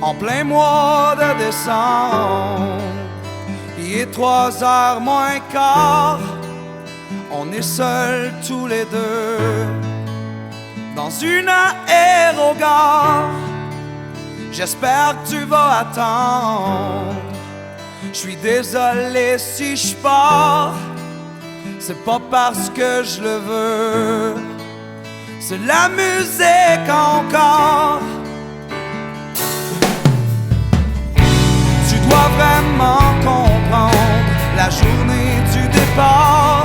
en plein mois de décembre. Il est 3h moins quart, on est seuls tous les deux dans une aérogare. J'espère que tu vas attendre. Je suis désolé si je pars, c'est pas parce que je le veux, c'est la musique encore. Tu dois vraiment comprendre la journée du départ.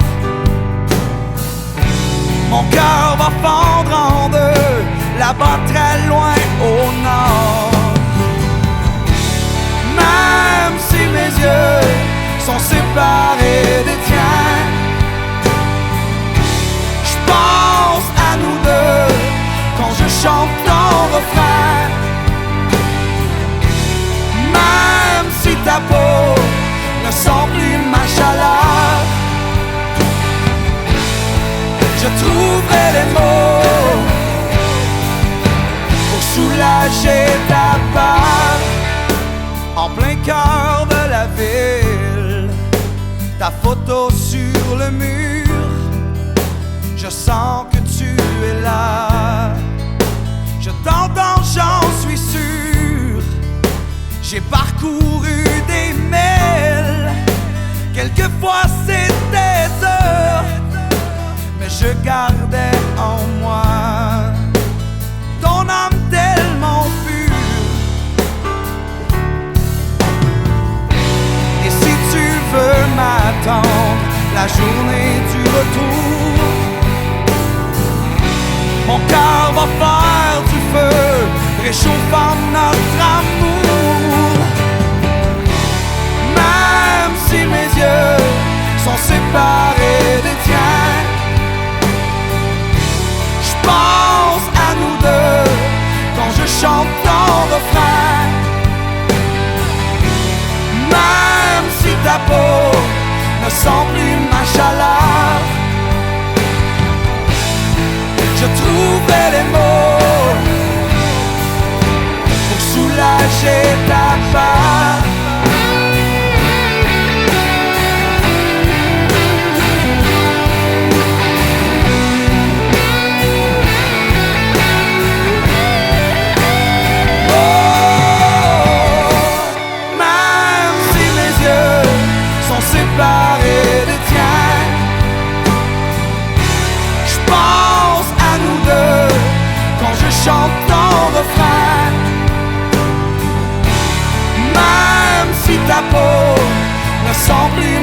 Mon cœur va fendre en deux, là-bas très loin au nord. Même si mes yeux sont séparés des tiens, je pense à nous deux quand je chante ton refrain. Même si ta peau ne sent plus ma chaleur, je trouverai les mots pour soulager ta peur. En plein cœur de la ville, ta photo sur le mur, je sens que tu es là. Je t'entends, j'en suis sûr. J'ai parcouru des milles, quelquefois c'était dur, mais je gardais en moi ton âme tellement pure. Et si tu veux m'attendre la journée du retour, mon cœur va faire du feu, réchauffant notre amour. Même si mes yeux sont séparés des tiens, je pense à nous deux quand je chante ton refrain. Même si ta peau ne sent plus ma chaleur, je trouverai les mots pour soulager ta peur. Séparés des tiens, je pense à nous deux quand je chante ton refrain. Même si ta peau ne sent plus